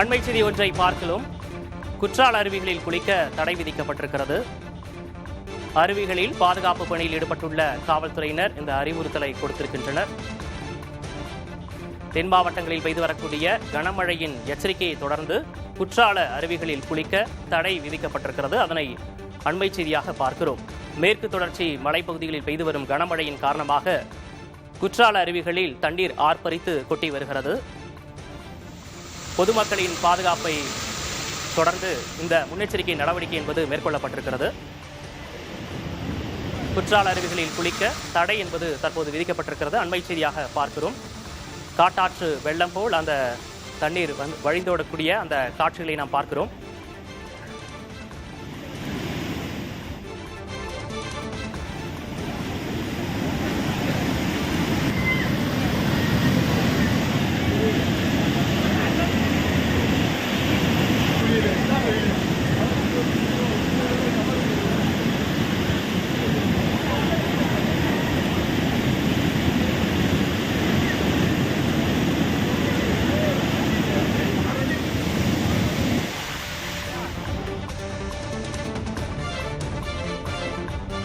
அண்மை செய்தி ஒன்றை பார்க்கலாம். குற்றால அருவிகளில் குளிக்க தடை விதிக்கப்பட்டிருக்கிறது. அருவிகளில் பாதுகாப்பு பணியில் ஈடுபட்டுள்ள காவல்துறையினர் இந்த அறிவுறுத்தலை கொடுத்திருக்கின்றனர். தென் மாவட்டங்களில் பெய்து வரக்கூடிய கனமழையின் எச்சரிக்கையை தொடர்ந்து குற்றால அருவிகளில் குளிக்க தடை விதிக்கப்பட்டிருக்கிறது. அதனை அண்மை செய்தியாக பார்க்கிறோம். மேற்கு தொடர்ச்சி மலைப்பகுதிகளில் பெய்து வரும் கனமழையின் காரணமாக குற்றால அருவிகளில் தண்ணீர் ஆர்ப்பரித்து கொட்டி வருகிறது. பொதுமக்களின் பாதுகாப்பை தொடர்ந்து இந்த முன்னெச்சரிக்கை நடவடிக்கை என்பது மேற்கொள்ளப்பட்டிருக்கிறது. குற்றால அருவிகளில் குளிக்க தடை என்பது தற்போது விதிக்கப்பட்டிருக்கிறது. அண்மை செய்தியாக பார்க்கிறோம். காட்டாற்று வெள்ளம் போல் அந்த தண்ணீர் வழிந்தோடக்கூடிய அந்த காட்சிகளை நாம் பார்க்கிறோம்.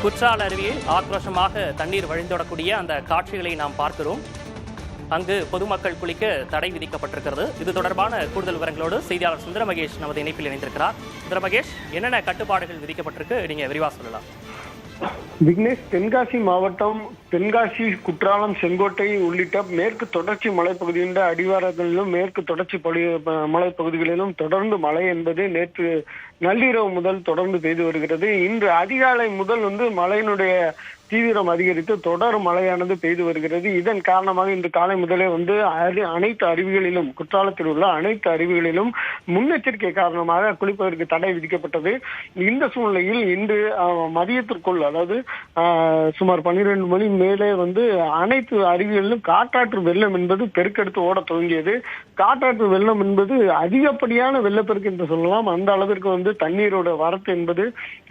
குற்றால அருவியில் ஆக்ரோஷமாக தண்ணீர் வழிந்தோடக்கூடிய அந்த காட்சிகளை நாம் பார்க்கிறோம். அங்கு பொதுமக்கள் குளிக்க தடை விதிக்கப்பட்டிருக்கிறது. இது தொடர்பான கூடுதல் விவரங்களோடு செய்தியாளர் சுந்தர மகேஷ் நமது இணைப்பில் இணைந்திருக்கிறார். சுந்தர மகேஷ், என்னென்ன கட்டுப்பாடுகள் விதிக்கப்பட்டிருக்கு, நீங்க விரிவாக சொல்லலாம். விக்னேஷ், தென்காசி மாவட்டம் தென்காசி, குற்றாலம், செங்கோட்டை உள்ளிட்ட மேற்கு தொடர்ச்சி மலைப்பகுதியின் அடிவாரங்களிலும் மேற்கு தொடர்ச்சி மலைப்பகுதிகளிலும் தொடர்ந்து மழை என்பது நேற்று நள்ளிரவு முதல் தொடர்ந்து பெய்து வருகிறது. இன்று அதிகாலை முதல் மழையினுடைய தீவிரம் அதிகரித்து தொடர் மழையானது பெய்து வருகிறது. இதன் காரணமாக இன்று காலை முதலே அனைத்து அருவிகளிலும், குற்றாலத்தில் உள்ள அனைத்து அருவிகளிலும் முன்னெச்சரிக்கை காரணமாக குளிப்பதற்கு தடை விதிக்கப்பட்டது. இந்த சூழ்நிலையில் இன்று மதியத்திற்குள், அதாவது சுமார் 12 மணி மேலே அனைத்து அருவிகளிலும் காட்டாற்று வெள்ளம் என்பது பெருக்கெடுத்து ஓட துவங்கியது. காட்டாற்று வெள்ளம் என்பது அதிகப்படியான வெள்ளப்பெருக்கு என்று சொல்லலாம். அந்த அளவிற்கு தண்ணீரோட வரத்து என்பது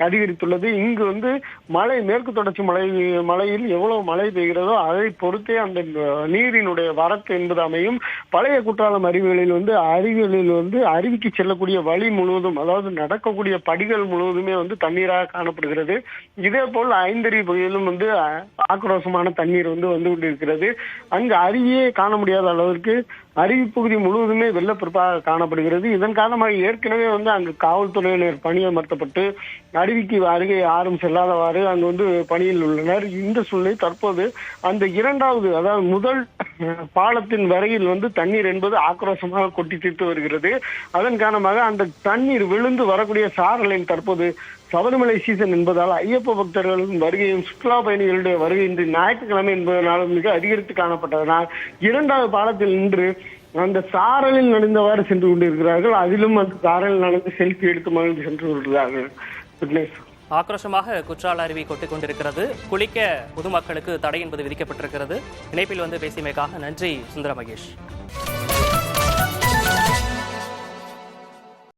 அதிகரித்துள்ளது. இங்கு மழை, மேற்கு தொடர்ச்சி மழையில் எவ்வளவு மழை பெய்கிறதோ அதை பொறுத்தே அந்த நீரினுடைய வரத்து என்பது அமையும். பழைய குற்றாலம் அருவிகளில் அருவிக்கு செல்லக்கூடிய வழி முழுவதும், அதாவது நடக்கக்கூடிய படிகள் முழுவதுமே தண்ணீராக காணப்படுகிறது. இதே போல் ஐந்தருவி பகுதியிலும் ஆக்ரோஷமான தண்ணீர் வந்து கொண்டிருக்கிறது. அங்கு அருவியே காண முடியாத அளவிற்கு அருவி பகுதி முழுவதுமே வெள்ளப்பெருப்பாக காணப்படுகிறது. இதன் காரணமாக ஏற்கனவே அங்கு காவல்துறையினர் பணியமர்த்தப்பட்டு அருவிக்கு அருகே யாரும் செல்லாதவாறு அங்கு பணியில் உள்ளனர். இந்த சூழ்நிலை தற்போது அந்த இரண்டாவது, அதாவது முதல் பாலத்தின் வரையில் தண்ணீர் என்பது ஆக்ரோஷமாக கொட்டி தீர்த்து வருகிறது. அதன் காரணமாக அந்த தண்ணீர் விழுந்து வரக்கூடிய சாரலின் தற்போது சபரிமலை சீசன் என்பதால் ஐயப்ப பக்தர்களின் வருகையும் சுற்றுலா பயணிகளுடைய வருகை இன்று ஞாயிற்றுக்கிழமை என்பதனாலும் மிக அதிகரித்து காணப்பட்டதனால் இரண்டாவது பாலத்தில் நின்று அந்த சாரலில் நடந்தவாறு சென்று கொண்டிருக்கிறார்கள். அதிலும் அந்த சாரலில் நடந்து செல்ஃபி எடுத்து மகிழ்ந்து சென்று கொண்டிருக்கிறார்கள். ஆக்ரோஷமாக குற்றால அருவி கொட்டிக் கொண்டிருக்கிறது. குளிக்க பொதுமக்களுக்கு தடை என்பது விதிக்கப்பட்டிருக்கிறது. இணைப்பில் பேசியமைக்காக நன்றி சுந்தர மகேஷ்.